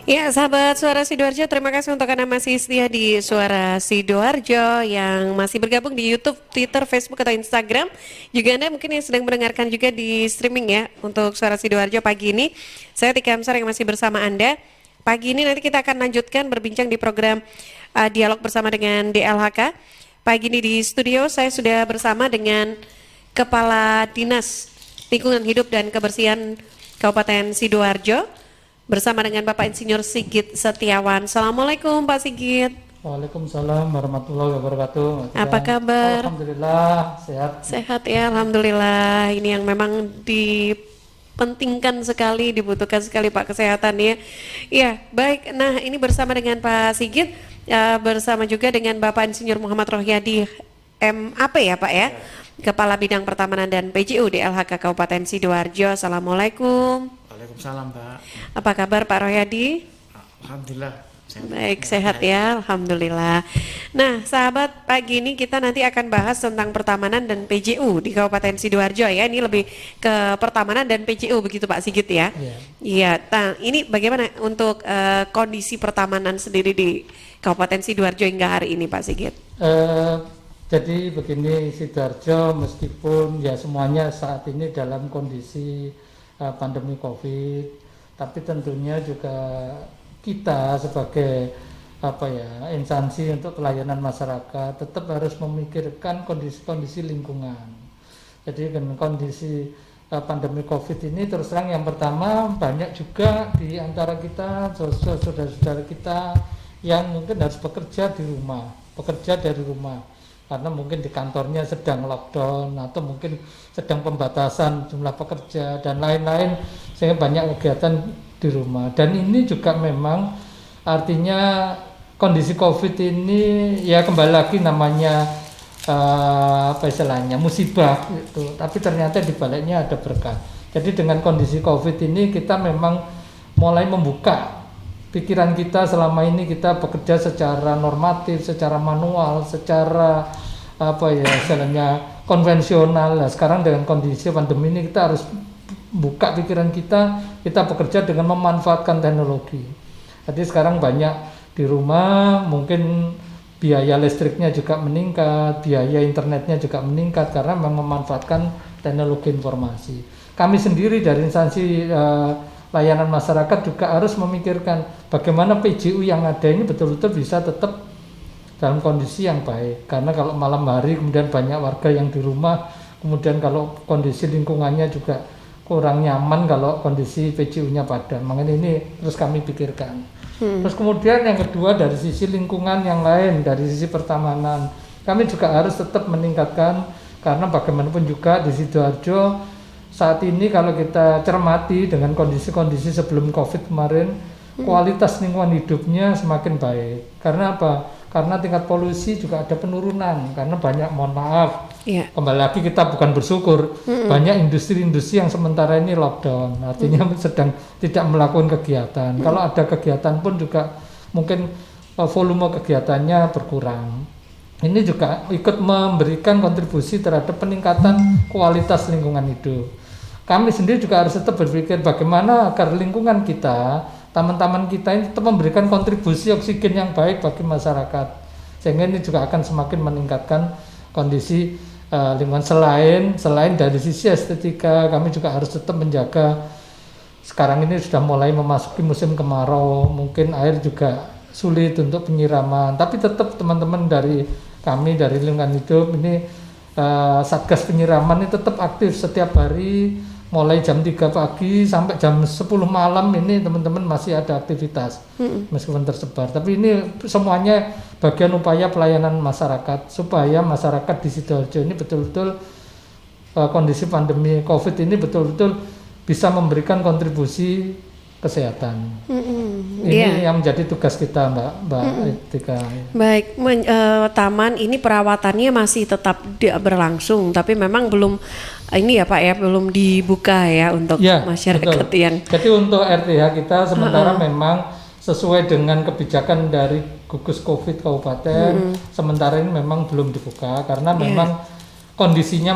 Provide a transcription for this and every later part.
Ya, sahabat Suara Sidoarjo, terima kasih untuk Anda masih setia di Suara Sidoarjo yang masih bergabung di YouTube, Twitter, Facebook, atau Instagram. Juga Anda mungkin yang sedang mendengarkan juga di streaming ya untuk Suara Sidoarjo pagi ini. Saya Tika Amsar yang masih bersama Anda. Pagi ini nanti kita akan lanjutkan berbincang di program Dialog bersama dengan DLHK. Pagi ini di studio saya sudah bersama dengan Kepala Dinas Lingkungan Hidup dan Kebersihan Kabupaten Sidoarjo, bersama dengan Bapak Insinyur Sigit Setiawan. Assalamualaikum Pak Sigit. Waalaikumsalam warahmatullahi wabarakatuh. Apa kabar? Alhamdulillah sehat. Sehat ya, Alhamdulillah. Ini yang memang dipentingkan sekali, dibutuhkan sekali Pak, kesehatan ya. Iya, baik. Nah, ini bersama dengan Pak Sigit, bersama juga dengan Bapak Insinyur Muhammad Rohyadi MAP ya Pak ya, Kepala Bidang Pertamanan dan PJU di LHK Kabupaten Sidoarjo. Assalamualaikum. Waalaikumsalam, Pak. Apa kabar Pak Rohyadi? Alhamdulillah. Baik, sehat ya, Alhamdulillah. Nah, sahabat, pagi ini kita nanti akan bahas tentang pertamanan dan PJU di Kabupaten Sidoarjo ya. Ini lebih ke pertamanan dan PJU begitu Pak Sigit ya. Iya. Iya. Nah, ini bagaimana untuk kondisi pertamanan sendiri di Kabupaten Sidoarjo hingga hari ini Pak Sigit? Jadi begini, Sidoarjo meskipun ya semuanya saat ini dalam kondisi pandemi COVID, tapi tentunya juga kita sebagai instansi untuk pelayanan masyarakat tetap harus memikirkan kondisi-kondisi lingkungan. Jadi dengan kondisi pandemi COVID ini terus terang yang pertama banyak juga di antara kita saudara-saudara kita yang mungkin harus bekerja dari rumah karena mungkin di kantornya sedang lockdown atau mungkin sedang pembatasan jumlah pekerja dan lain-lain, sehingga banyak kegiatan di rumah. Dan ini juga memang artinya kondisi COVID ini ya kembali lagi namanya musibah gitu. Tapi ternyata di baliknya ada berkah. Jadi dengan kondisi COVID ini kita memang mulai membuka pikiran kita. Selama ini kita bekerja secara normatif, secara manual, secara konvensional. Nah, sekarang dengan kondisi pandemi ini kita harus buka pikiran kita bekerja dengan memanfaatkan teknologi. Jadi sekarang banyak di rumah, mungkin biaya listriknya juga meningkat, biaya internetnya juga meningkat karena memang memanfaatkan teknologi informasi. Kami sendiri dari instansi layanan masyarakat juga harus memikirkan bagaimana PJU yang ada ini betul-betul bisa tetap dalam kondisi yang baik. Karena kalau malam hari kemudian banyak warga yang di rumah, kemudian kalau kondisi lingkungannya juga kurang nyaman kalau kondisi PJU-nya padam. Makanya ini terus kami pikirkan. Terus kemudian yang kedua dari sisi lingkungan yang lain, dari sisi pertamanan, kami juga harus tetap meningkatkan karena bagaimanapun juga di Sidoarjo saat ini kalau kita cermati dengan kondisi-kondisi sebelum COVID kemarin, kualitas lingkungan hidupnya semakin baik. Karena apa? Karena tingkat polusi juga ada penurunan. Karena banyak, mohon maaf, kembali lagi kita bukan bersyukur, banyak industri-industri yang sementara ini lockdown, artinya sedang tidak melakukan kegiatan. Kalau ada kegiatan pun juga mungkin volume kegiatannya berkurang. Ini juga ikut memberikan kontribusi terhadap peningkatan kualitas lingkungan hidup. Kami sendiri juga harus tetap berpikir bagaimana agar lingkungan kita, taman-taman kita ini tetap memberikan kontribusi oksigen yang baik bagi masyarakat. Sehingga ini juga akan semakin meningkatkan kondisi lingkungan. Selain dari sisi estetika, kami juga harus tetap menjaga. Sekarang ini sudah mulai memasuki musim kemarau, mungkin air juga sulit untuk penyiraman. Tapi tetap teman-teman dari kami dari lingkungan hidup ini Satgas penyiraman ini tetap aktif setiap hari. Mulai jam 3 pagi sampai jam 10 malam ini teman-teman masih ada aktivitas meskipun tersebar. Tapi ini semuanya bagian upaya pelayanan masyarakat supaya masyarakat di Sidoarjo ini betul-betul kondisi pandemi COVID ini betul-betul bisa memberikan kontribusi kesehatan. Ini yang menjadi tugas kita, Mbak Tika. Baik, taman ini perawatannya masih tetap berlangsung, tapi memang belum ini ya Pak ya, belum dibuka ya untuk masyarakat betul. yang. Jadi untuk RTH kita sementara memang sesuai dengan kebijakan dari gugus COVID kabupaten, sementara ini memang belum dibuka karena memang kondisinya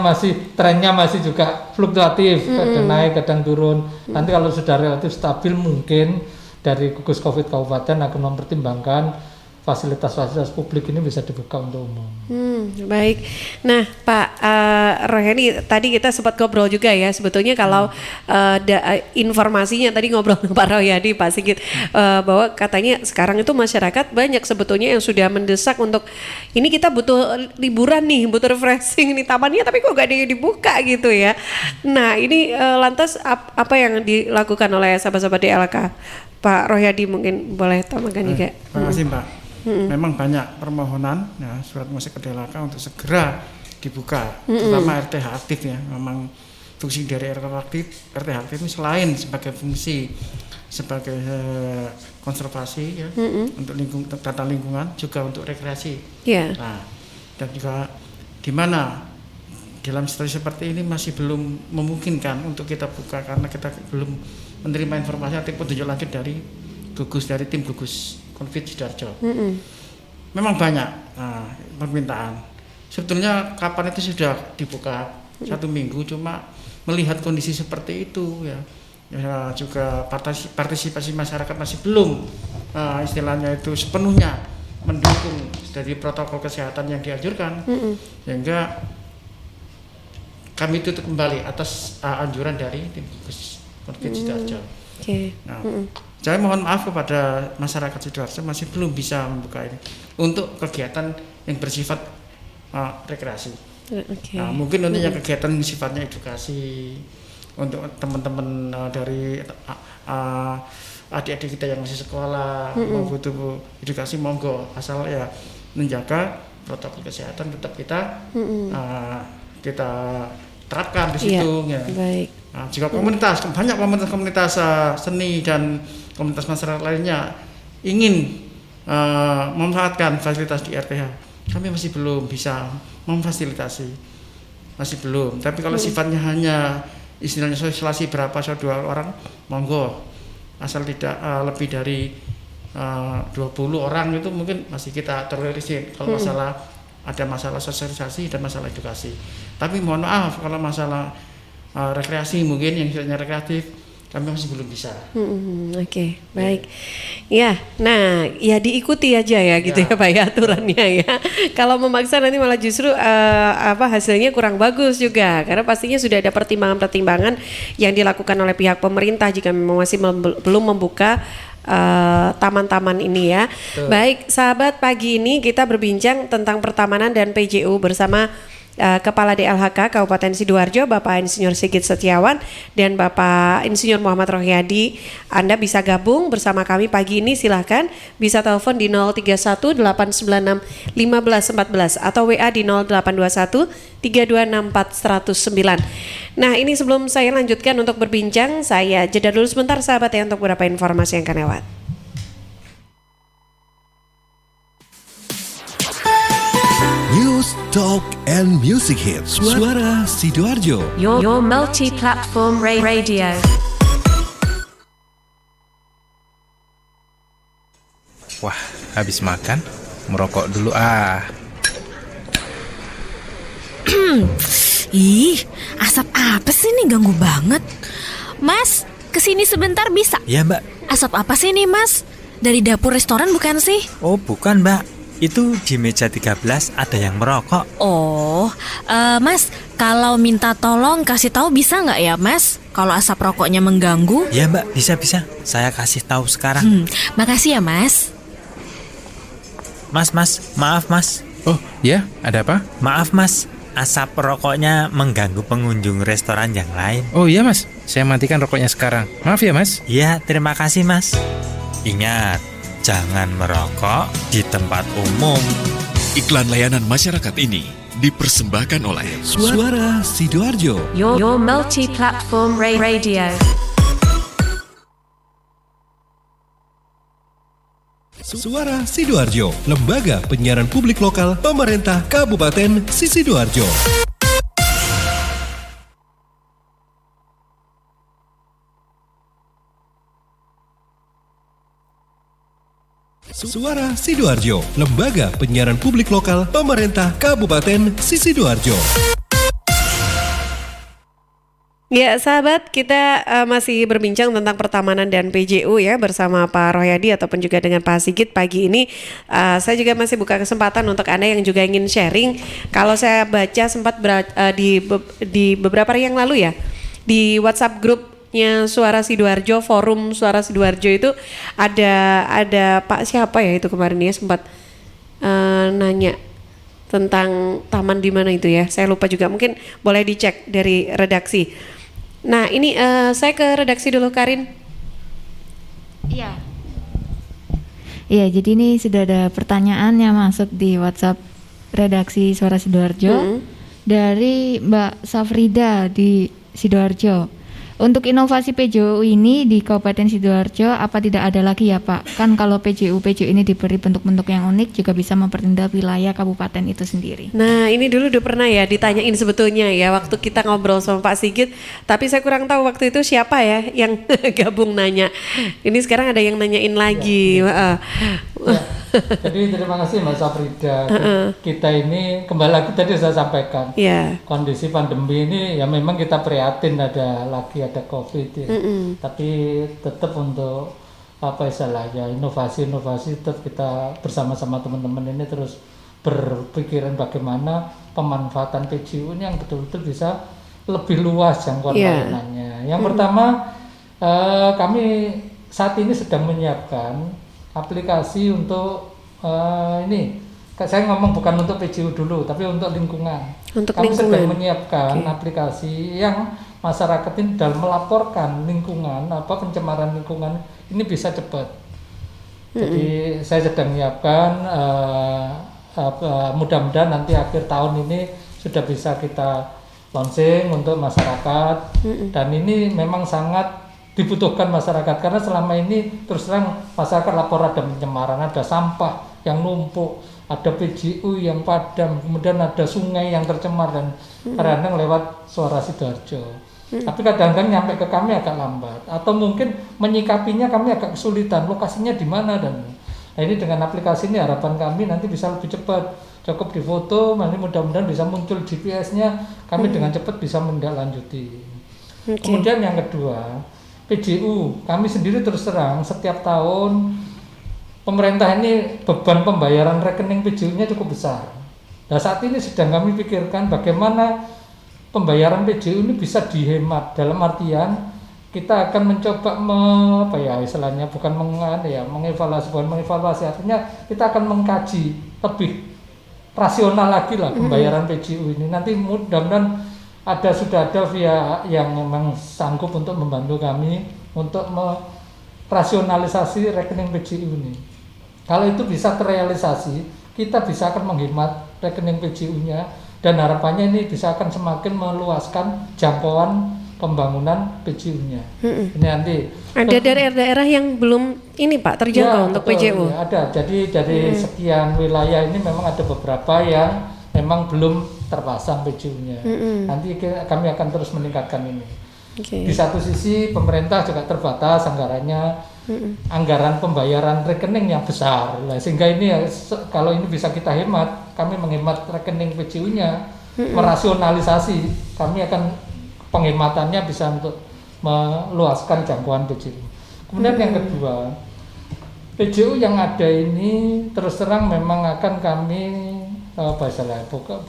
trennya masih juga fluktuatif, kadang naik kadang turun. Nanti kalau sudah relatif stabil mungkin dari gugus COVID Kabupaten akan mempertimbangkan fasilitas-fasilitas publik ini bisa dibuka untuk umum. Baik. Nah, Pak Rohani, tadi kita sempat ngobrol juga ya, sebetulnya kalau informasinya tadi ngobrol dengan Pak Rohani, Pak Sigit, bahwa katanya sekarang itu masyarakat banyak sebetulnya yang sudah mendesak untuk ini kita butuh liburan nih, butuh refreshing nih tamannya, tapi kok gak ada yang dibuka gitu ya. Nah, ini lantas apa yang dilakukan oleh sahabat-sahabat DLK? Pak Rohadi mungkin boleh tambahkan juga. Terima kasih Mbak. Memang banyak permohonan ya, surat musik ke DLK untuk segera dibuka, terutama RTH aktif ya. Memang fungsi dari RTH aktif ini selain sebagai fungsi sebagai konservasi ya, untuk tata lingkungan, juga untuk rekreasi. Nah, dan juga di mana dalam situasi seperti ini masih belum memungkinkan untuk kita buka karena kita belum menerima informasi atau petunjuk lanjut dari tim gugus COVID Sidoarjo. Memang banyak permintaan. Sebetulnya kapan itu sudah dibuka 1 minggu, cuma melihat kondisi seperti itu ya juga partisipasi masyarakat masih belum istilahnya itu sepenuhnya mendukung dari protokol kesehatan yang dianjurkan, sehingga kami tutup kembali atas anjuran dari tim gugus COVID Sidoarjo. Nah, saya mohon maaf kepada masyarakat Sidoarjo masih belum bisa membuka ini untuk kegiatan yang bersifat rekreasi. Nah, mungkin untuk yang kegiatan yang sifatnya edukasi untuk teman-teman dari adik-adik kita yang masih sekolah mau butuh edukasi, monggo, asal ya menjaga protokol kesehatan tetap kita terapkan di situ. Ya. Baik. Nah, jika banyak komunitas seni dan komunitas masyarakat lainnya ingin memanfaatkan fasilitas di RTH, kami masih belum bisa memfasilitasi, masih belum. Tapi kalau sifatnya hanya istilahnya sosialisasi berapa 2 orang, monggo, asal tidak lebih dari 20 orang itu mungkin masih kita tolerir. Kalau ada masalah sosialisasi dan masalah edukasi. Tapi mohon maaf kalau masalah rekreasi mungkin yang sifatnya rekreatif kami masih belum bisa. Oke, baik. Ya, nah ya diikuti aja ya gitu ya Pak ya aturannya ya. Kalau memaksa nanti malah justru hasilnya kurang bagus juga, karena pastinya sudah ada pertimbangan-pertimbangan yang dilakukan oleh pihak pemerintah jika memang masih belum membuka taman-taman ini ya. Baik, sahabat, pagi ini kita berbincang tentang pertamanan dan PJU bersama Kepala DLHK Kabupaten Sidoarjo, Bapak Insinyur Sigit Setiawan dan Bapak Insinyur Muhammad Rohiyadi. Anda bisa gabung bersama kami pagi ini, silahkan bisa telepon di 031 896 1514 atau WA di 0821 3264 109. Nah, ini sebelum saya lanjutkan untuk berbincang, saya jeda dulu sebentar sahabat ya untuk beberapa informasi yang akan lewat. News, Talk, and Music Hits. Suara Sidoarjo. Your multi-platform radio. Wah, habis makan, merokok dulu ah. Ih, asap apa sih nih, ganggu banget. Mas, kesini sebentar bisa? Ya mbak. Asap apa sih nih mas? Dari dapur restoran bukan sih? Oh bukan mbak, itu di meja 13 ada yang merokok. Oh, mas, kalau minta tolong kasih tahu bisa nggak ya mas? Kalau asap rokoknya mengganggu? Ya mbak, bisa. Saya kasih tahu sekarang. Makasih ya mas. Mas, maaf mas. Oh ya, ada apa? Maaf mas, asap rokoknya mengganggu pengunjung restoran yang lain. Oh iya mas, saya matikan rokoknya sekarang. Maaf ya mas. Iya, terima kasih mas. Ingat, jangan merokok di tempat umum. Iklan layanan masyarakat ini dipersembahkan oleh Suara Sidoarjo. Your multi-platform radio. Suara Sidoarjo, lembaga penyiaran publik lokal pemerintah Kabupaten Sidoarjo. Suara Sidoarjo, lembaga penyiaran publik lokal pemerintah Kabupaten Sidoarjo. Ya, sahabat, kita masih berbincang tentang pertamanan dan PJU ya bersama Pak Rohyadi ataupun juga dengan Pak Sigit pagi ini. Saya juga masih buka kesempatan untuk Anda yang juga ingin sharing. Kalau saya baca sempat di beberapa hari yang lalu ya, di WhatsApp grupnya Suara Sidoarjo, forum Suara Sidoarjo itu ada Pak siapa ya itu kemarin ya sempat nanya tentang taman di mana itu ya. Saya lupa juga, mungkin boleh dicek dari redaksi. Nah ini saya ke redaksi dulu, Karin. Iya. Iya, jadi ini sudah ada pertanyaan yang masuk di WhatsApp redaksi Suara Sidoarjo dari Mbak Safrida di Sidoarjo. Untuk inovasi PJU ini di Kabupaten Sidoarjo apa tidak ada lagi ya Pak? Kan kalau PJU ini diberi bentuk-bentuk yang unik juga bisa mempertindak wilayah kabupaten itu sendiri. Nah ini dulu udah pernah ya ditanyain sebetulnya ya waktu kita ngobrol sama Pak Sigit. Tapi saya kurang tahu waktu itu siapa ya yang gabung nanya. Ini sekarang ada yang nanyain lagi. Ya. Jadi terima kasih Mbak Safrida. Kita ini kembali lagi tadi saya sampaikan kondisi pandemi ini ya memang kita prihatin ada COVID ya. Tapi tetap untuk apa istilahnya inovasi tetap kita bersama-sama teman-teman ini terus berpikiran bagaimana pemanfaatan PJU ini yang betul-betul bisa lebih luas jangkauan layanannya. Yang pertama kami saat ini sedang menyiapkan aplikasi untuk ini saya ngomong bukan untuk PJU dulu tapi untuk lingkungan. Kami sedang menyiapkan aplikasi yang masyarakat ini dalam melaporkan lingkungan pencemaran lingkungan ini bisa cepat. Jadi saya sedang menyiapkan mudah-mudahan nanti akhir tahun ini sudah bisa kita launching untuk masyarakat dan ini memang sangat dibutuhkan masyarakat karena selama ini terus terang masyarakat lapor ada pencemaran, ada sampah yang numpuk, ada PJU yang padam, kemudian ada sungai yang tercemar dan kadang lewat Suara Sidoarjo. Tapi kadang-kadang nyampe ke kami agak lambat atau mungkin menyikapinya kami agak kesulitan lokasinya di mana dan ini dengan aplikasi ini harapan kami nanti bisa lebih cepat, cukup difoto, nanti mudah-mudahan bisa muncul GPS-nya, kami dengan cepat bisa menindaklanjuti. Kemudian yang kedua PJU, kami sendiri terus terang setiap tahun pemerintah ini beban pembayaran rekening PJU-nya cukup besar. Nah saat ini sedang kami pikirkan bagaimana pembayaran PJU ini bisa dihemat dalam artian kita akan mencoba mengevaluasi artinya kita akan mengkaji lebih rasional lagi lah pembayaran PJU ini. Nanti mudah-mudahan sudah ada via yang memang sanggup untuk membantu kami untuk merasionalisasi rekening PJU ini. Kalau itu bisa terrealisasi, kita bisa akan menghemat rekening PJU-nya dan harapannya ini bisa akan semakin meluaskan jangkauan pembangunan PJU-nya. Ini nanti ada daerah-daerah yang belum ini Pak terjangkau untuk PJU. Ya, ada. Jadi dari sekian wilayah ini memang ada beberapa yang memang belum terpasang PJU-nya. Nanti kami akan terus meningkatkan ini. Di satu sisi pemerintah juga terbatas anggarannya, anggaran pembayaran rekening yang besar. Sehingga ini kalau ini bisa kita hemat, kami menghemat rekening PJU-nya, merasionalisasi, kami akan penghematannya bisa untuk meluaskan jangkauan PJU. Kemudian yang kedua, PJU yang ada ini terus terang memang akan kami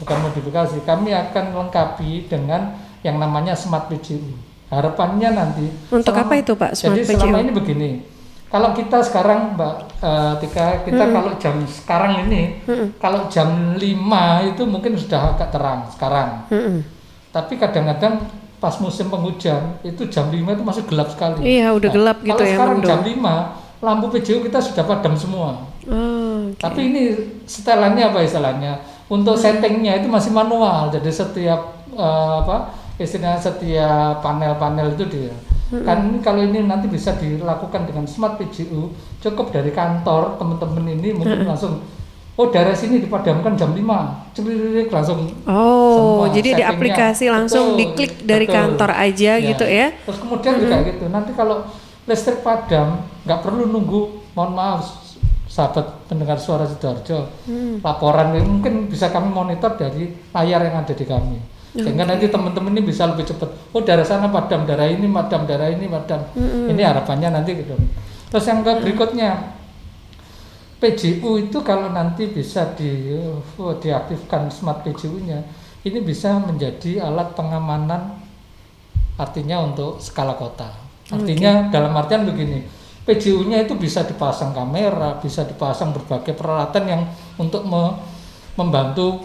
bukan modifikasi, kami akan lengkapi dengan yang namanya Smart PJU. Harapannya nanti untuk apa itu Pak Smart jadi PJU? Selama ini begini, kalau kita sekarang Mbak kita kalau jam sekarang ini kalau jam 5 itu mungkin sudah agak terang sekarang. Tapi kadang-kadang pas musim penghujan itu jam 5 itu masih gelap sekali. Iya udah gelap gitu kalau ya. Kalau sekarang jam 5 lampu PJU kita sudah padam semua. Tapi ini setelannya apa istilahnya? Untuk settingnya itu masih manual. Jadi setiap setiap panel-panel itu dia. Kan kalau ini nanti bisa dilakukan dengan Smart PJU, cukup dari kantor teman-teman ini mungkin langsung daerah sini dipadamkan jam 5. Langsung. Jadi di aplikasi langsung diklik dari kantor aja gitu ya. Terus kemudian juga gitu. Nanti kalau listrik padam, nggak perlu nunggu. Mohon maaf, sahabat pendengar Suara Sidoarjo, laporan ini mungkin bisa kami monitor dari layar yang ada di kami. Sehingga nanti teman-teman ini bisa lebih cepat. Oh, daerah sana padam, daerah ini padam, daerah ini padam. Ini harapannya nanti gitu. Terus yang berikutnya, PJU itu kalau nanti bisa diaktifkan smart PJU-nya, ini bisa menjadi alat pengamanan, artinya untuk skala kota. Artinya dalam artian begini, PJU-nya itu bisa dipasang kamera, bisa dipasang berbagai peralatan yang untuk membantu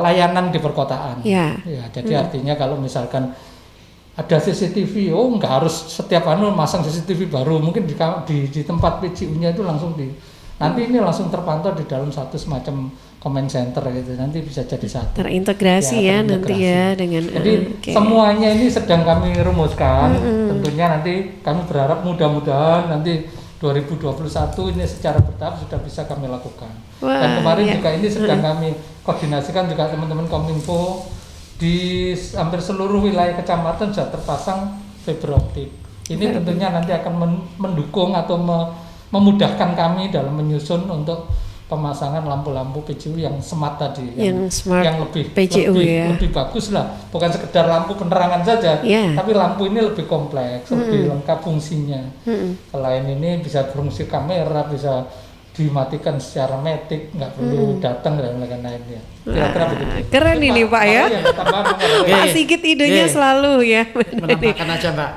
layanan di perkotaan. Ya, jadi artinya kalau misalkan ada CCTV, nggak harus setiap masang CCTV baru, mungkin di tempat PJU-nya itu langsung nanti ini langsung terpantau di dalam satu semacam command center gitu, nanti bisa jadi satu. Terintegrasi nanti ya dengan. Jadi semuanya ini sedang kami rumuskan. Tentunya nanti kami berharap mudah-mudahan nanti 2021 ini secara bertahap sudah bisa kami lakukan. Dan kemarin juga ini sedang kami koordinasikan juga teman-teman Kominfo, di hampir seluruh wilayah kecamatan sudah terpasang fiber optik. Ini tentunya nanti akan mendukung atau memudahkan kami dalam menyusun untuk pemasangan lampu-lampu PJU yang smart tadi, yang lebih PJU lebih bagus lah, bukan sekedar lampu penerangan saja, tapi lampu ini lebih kompleks, lebih lengkap fungsinya. Selain ini bisa berfungsi kamera, bisa dimatikan secara matic, nggak perlu datang dan lain-lainnya. Kira-kira begitu. Keren ini Pak ya. Pak Sigit idenya selalu ya. Menambahkan aja Mbak.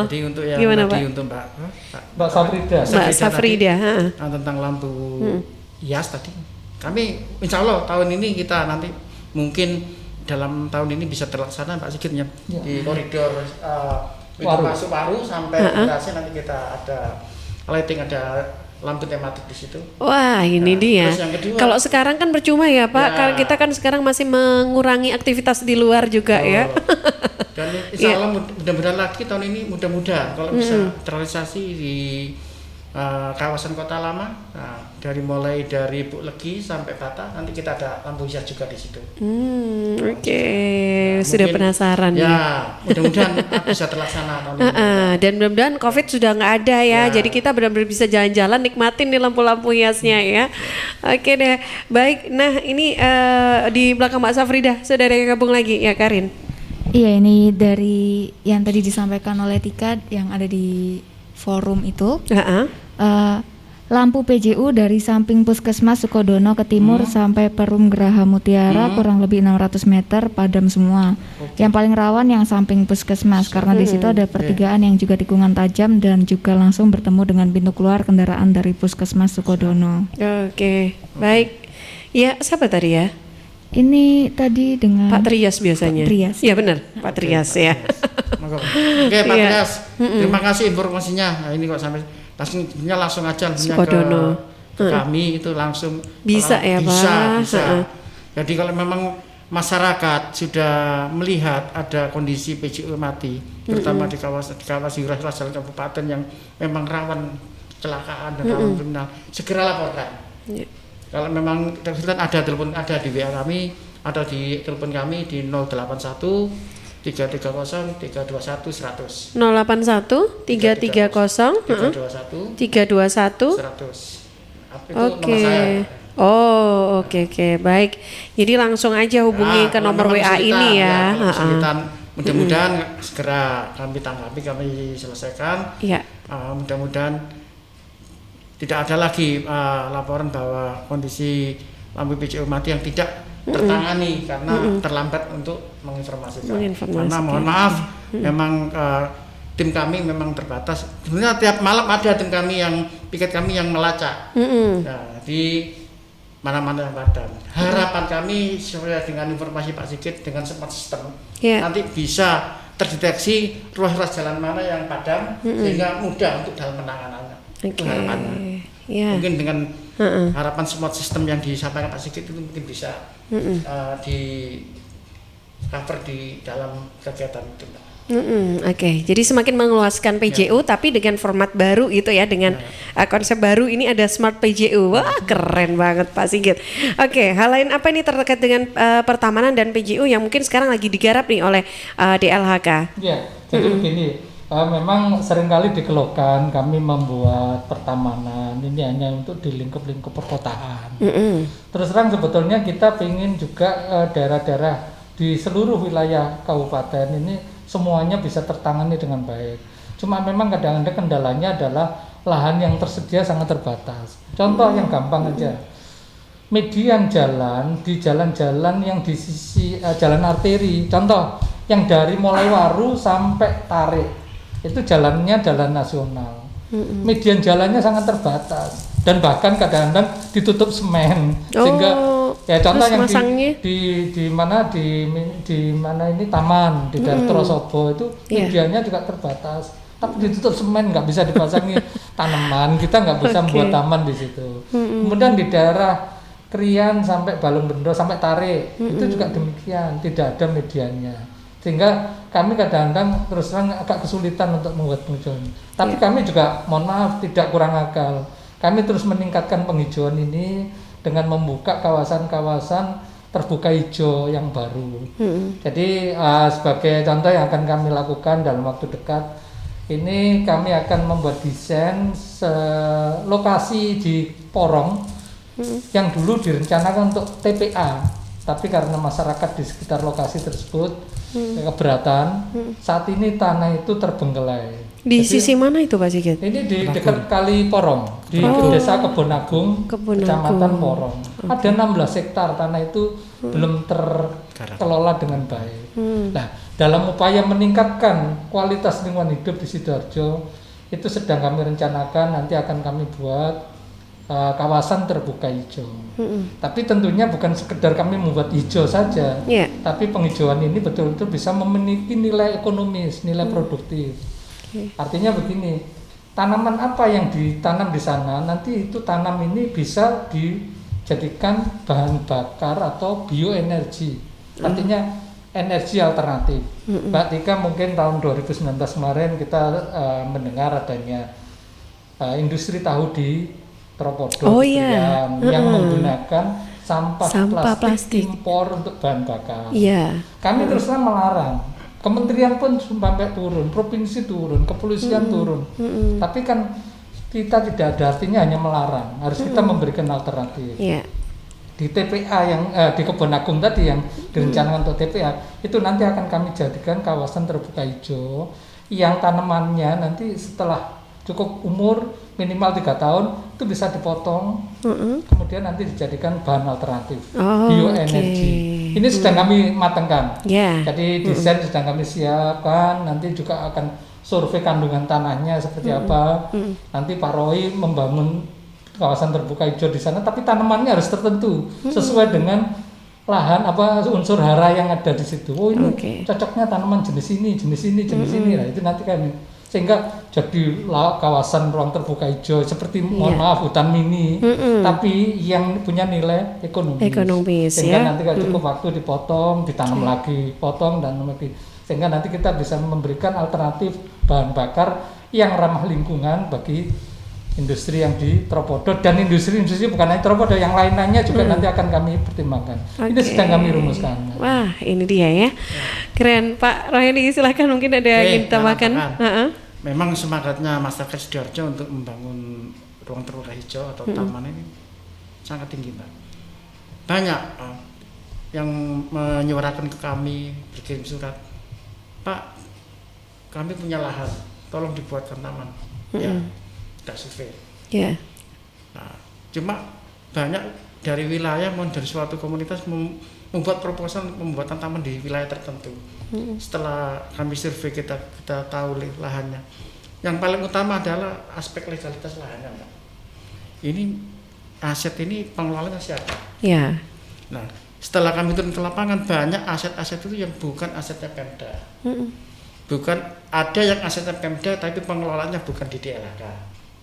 Jadi untuk yang tadi untuk Mbak Safrida. Mbak Safrida. Tentang lampu hias tadi, kami insya Allah tahun ini kita nanti mungkin dalam tahun ini bisa terlaksana Pak Sigit ya. Di koridor pintu masuk Waru sampai Bekasi nanti kita ada lighting, ada lampu tematik di situ. Wah, ini dia. Kalau sekarang kan percuma ya Pak, karena kita kan sekarang masih mengurangi aktivitas di luar juga ya. Dan insya Allah mudah-mudahan lagi tahun ini mudah-mudahan kalau bisa terrealisasi di kawasan Kota Lama, mulai dari Buk Legi sampai Bata, nanti kita ada lampu hias juga di situ. Sudah penasaran ya. Mudah-mudahan bisa terlaksana tahun ini. Dan mudah-mudahan COVID sudah nggak ada ya. Jadi kita benar-benar bisa jalan-jalan nikmatin nih lampu-lampu hiasnya ya. Oke deh, baik. Nah ini di belakang Mbak Safrida sudah ada yang gabung lagi ya, Karin. Iya, ini dari yang tadi disampaikan oleh Tika yang ada di forum itu. Lampu PJU dari samping Puskesmas Sukodono ke timur sampai Perum Geraha Mutiara kurang lebih 600 meter padam semua. Yang paling rawan yang samping Puskesmas karena di situ ada pertigaan yang juga tikungan tajam dan juga langsung bertemu dengan pintu keluar kendaraan dari Puskesmas Sukodono. Baik. Ya, siapa tadi ya? Ini tadi dengan Pak Trias biasanya. Pak Trias. Iya benar, Pak Trias ya. Oke Pak Trias, terima kasih informasinya. Nah, ini kok sampai langsung aja ke kami itu langsung bisa ya Pak. Bisa. Jadi kalau memang masyarakat sudah melihat ada kondisi PJU mati, terutama di kawasan wilayah jalan kabupaten yang memang rawan kecelakaan dan rawan kriminal, segera laporkan. Kalau memang ada telepon, ada di WA kami, ada di telepon kami di 081 330 321 100. 081 330 321 100. Oke, baik. Jadi langsung aja hubungi ke nomor WA ini ya. Mudah-mudahan segera kami tanggapi, kami selesaikan. Mudah-mudahan tidak ada lagi laporan bahwa kondisi lampu PJU mati yang tidak tertangani karena terlambat untuk menginformasikan. Karena mohon maaf, memang tim kami memang terbatas. Sebenarnya tiap malam ada tim kami yang piket kami yang melacak. Di mana-mana yang padam. Harapan kami sesuai dengan informasi Pak Sigit dengan smart system nanti bisa terdeteksi ruas-ruas jalan mana yang padam sehingga mudah untuk dalam penanganannya. Mungkin dengan harapan smart system yang disampaikan Pak Sigit itu mungkin bisa di cover di dalam kegiatan itu. Jadi semakin mengeluaskan PJU tapi dengan format baru itu ya, dengan konsep baru ini ada smart PJU. Wah, keren banget Pak Sigit. Hal lain apa nih terkait dengan pertamanan dan PJU yang mungkin sekarang lagi digarap nih oleh DLHK? Ya, jadi begini. Memang seringkali dikeluhkan kami membuat pertamanan ini hanya untuk di lingkup-lingkup perkotaan. Terus terang sebetulnya kita ingin juga daerah-daerah di seluruh wilayah kabupaten ini semuanya bisa tertangani dengan baik. Cuma memang kadang-kadang kendalanya adalah lahan yang tersedia sangat terbatas. Contoh yang gampang aja, median jalan di jalan-jalan yang di sisi jalan arteri, contoh yang dari mulai Waru sampai Tarik, itu jalannya jalan nasional. Median jalannya sangat terbatas dan bahkan kadang-kadang ditutup semen, sehingga ya contoh yang di mana ini taman di daerah Trosobo itu mediannya juga terbatas, tapi ditutup semen, nggak bisa dipasangi tanaman, kita nggak bisa membuat taman di situ. Kemudian di daerah Krian sampai Balongbendo sampai Tarik itu juga demikian, tidak ada mediannya, sehingga kami kadang-kadang terus terang agak kesulitan untuk membuat penghijauan. Tapi kami juga mohon maaf tidak kurang akal, kami terus meningkatkan penghijauan ini dengan membuka kawasan-kawasan terbuka hijau yang baru. Jadi sebagai contoh yang akan kami lakukan dalam waktu dekat ini, kami akan membuat desain lokasi di Porong yang dulu direncanakan untuk TPA, tapi karena masyarakat di sekitar lokasi tersebut keberatan, saat ini tanah itu terbengkelai. Di Jadi, sisi mana itu Pak Sigit? ini di dekat Kali Porong, di Desa Kebon Agung, Kecamatan Porong. Ada 16 hektar tanah itu belum terkelola dengan baik. Nah, dalam upaya meningkatkan kualitas lingkungan hidup di Sidoarjo, itu sedang kami rencanakan, nanti akan kami buat kawasan terbuka hijau. Tapi tentunya bukan sekedar kami membuat hijau saja, tapi penghijauan ini betul-betul bisa memiliki nilai ekonomis, nilai produktif. Artinya begini, tanaman apa yang ditanam di sana, nanti itu tanam ini bisa dijadikan bahan bakar atau bioenergi, artinya energi alternatif. Mbak Tika, mungkin tahun 2019 kemarin kita mendengar adanya industri tahu di Tropodo yang menggunakan sampah plastik impor untuk bahan bakar. Kami terus terang melarang. Kementerian pun sampai turun, provinsi turun, kepolisian turun. Tapi kan kita tidak ada artinya hanya melarang, harus kita memberikan alternatif. Di TPA yang di Kebon Agung tadi yang direncanakan untuk TPA, itu nanti akan kami jadikan kawasan terbuka hijau yang tanamannya nanti setelah cukup umur minimal 3 tahun itu bisa dipotong, kemudian nanti dijadikan bahan alternatif, bioenergi. Ini sedang kami matangkan. Jadi desain sedang kami siapkan, nanti juga akan survei kandungan tanahnya seperti apa. Nanti Pak Roy membangun kawasan terbuka hijau di sana, tapi tanamannya harus tertentu sesuai dengan lahan unsur hara yang ada di situ. Oh ini cocoknya tanaman jenis ini. Nah, itu nanti kami sehingga jadi kawasan ruang terbuka hijau seperti mohon maaf hutan mini, tapi yang punya nilai ekonomis. Sehingga nanti kalau cukup waktu dipotong, ditanam lagi, potong dan lagi, sehingga nanti kita bisa memberikan alternatif bahan bakar yang ramah lingkungan bagi industri yang di Tropodo, dan industri bukan hanya Tropodo, yang lain-lainnya juga nanti akan kami pertimbangkan. Ini sedang kami rumuskan. Wah, ini dia ya. Keren, Pak Rohedi, silakan mungkin ada yang ditambahkan. Memang semangatnya masyarakat Sidoarjo untuk membangun ruang terbuka hijau atau taman ini sangat tinggi, Pak. Banyak yang menyuarakan ke kami, berkirim surat, Pak, kami punya lahan, tolong dibuatkan taman. Tidak survei. Nah, cuma banyak dari wilayah dari suatu komunitas membuat proposal pembuatan taman di wilayah tertentu. Setelah kami survei kita tahu lahannya. Yang paling utama adalah aspek legalitas lahannya, Mbak. Ini aset ini pengelolanya siapa? Nah, setelah kami turun ke lapangan, banyak aset-aset itu yang bukan asetnya Pemda. Bukan, ada yang asetnya Pemda tapi pengelolanya bukan di DLHK.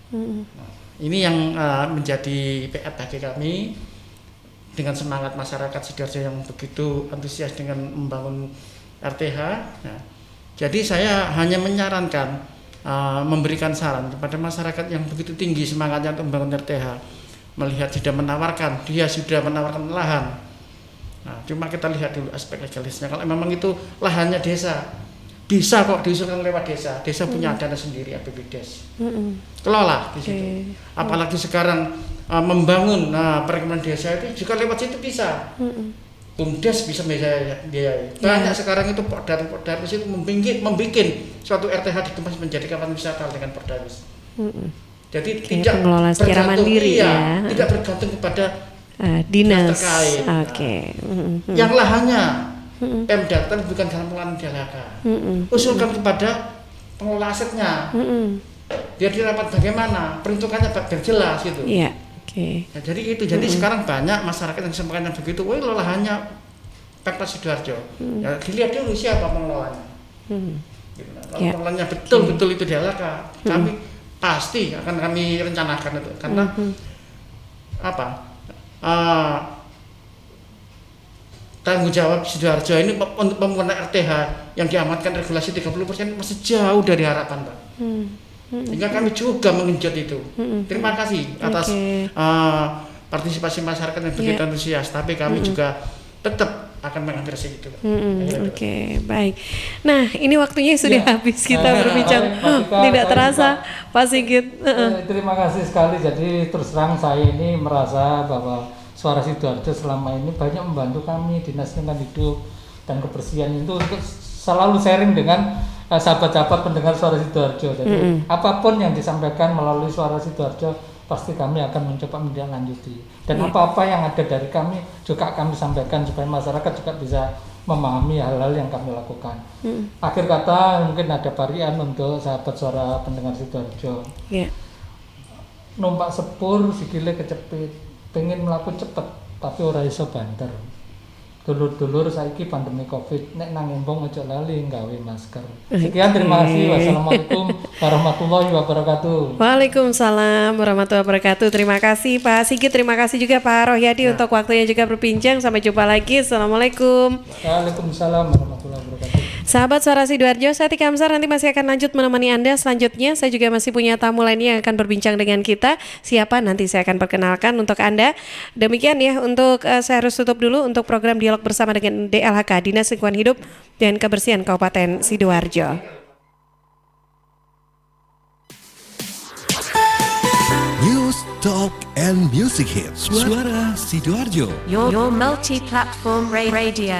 Nah, ini yang menjadi PR bagi kami. Dengan semangat masyarakat Sidoarjo yang begitu antusias dengan membangun RTH, nah, jadi saya hanya menyarankan, memberikan saran kepada masyarakat yang begitu tinggi semangatnya untuk membangun RTH, melihat dia sudah menawarkan lahan. Nah, cuma kita lihat dulu aspek legalisnya. Kalau memang itu lahannya desa, bisa kok diusulkan lewat desa punya dana sendiri APBDes, kelola di situ. Apalagi sekarang membangun perkembangan desa itu juga lewat situ bisa. BUMDes bisa biayai. Banyak sekarang itu Pordawis itu membuat suatu RTH di tempat menjadi kawasan wisata dengan Pordawis. Jadi tidak pengelola secara mandiri ya. Tidak bergantung kepada dinas terkait. Oke. Yang lahannya Pemda bukan dalam pengelolaan DLHK. Usulkan kepada pengelola asetnya. Biar dirapat bagaimana, peruntukannya biar jelas gitu. Iya. Oke. Nah, jadi itu. Jadi sekarang banyak masyarakat yang sampaikan begitu. Woi, lahannya Pemkab Sidoarjo. Ya, dilihat dulu siapa pengelolanya. Gitu. Nah, kalau pengelolanya betul-betul itu DLHK, kami pasti akan kami rencanakan itu. Karena tanggung jawab Sidoarjo ini untuk pembangunan RTH yang diamatkan regulasi 30% masih jauh dari harapan, Pak. Sehingga kami juga mengenjot itu. Terima kasih atas partisipasi masyarakat yang begitu antusias. Tapi kami juga tetap akan mengambil itu. Oke, baik. Nah, ini waktunya sudah habis kita berbincang. Tidak terasa, Pak Sigit. Terima kasih sekali. Jadi terus terang saya ini merasa bahwa Suara Sidoarjo selama ini banyak membantu kami Dinas Lingkungan Hidup dan Kebersihan itu untuk selalu sharing dengan sahabat-sahabat pendengar Suara Sidoarjo. Jadi apapun yang disampaikan melalui Suara Sidoarjo pasti kami akan mencoba menindaklanjuti. Dan apa-apa yang ada dari kami juga kami sampaikan supaya masyarakat juga bisa memahami hal-hal yang kami lakukan. Akhir kata mungkin ada varian untuk sahabat suara pendengar Sidoarjo. Numpak sepur sikile kecepit, pengen melaku cepet tapi ora iso banter. Dulur-dulur saiki pandemi Covid, nek nang embong ojo lali nggawe masker. Sekian, terima kasih. Wassalamualaikum warahmatullahi wabarakatuh. Waalaikumsalam warahmatullahi wabarakatuh. Terima kasih Pak Sigit, terima kasih juga Pak Rohyadi untuk waktunya juga berbincang. Sampai jumpa lagi. Assalamualaikum. Waalaikumsalam warahmatullahi wabarakatuh. Sahabat Suara Sidoarjo, saya Tika Amsar nanti masih akan lanjut menemani Anda. Selanjutnya saya juga masih punya tamu lainnya yang akan berbincang dengan kita. Siapa nanti saya akan perkenalkan untuk Anda. Demikian ya, untuk saya harus tutup dulu untuk program Dialog Bersama dengan DLHK, Dinas Lingkungan Hidup dan Kebersihan Kabupaten Sidoarjo. News, Talk, and Music Hits. Suara Sidoarjo. Your multi-platform radio.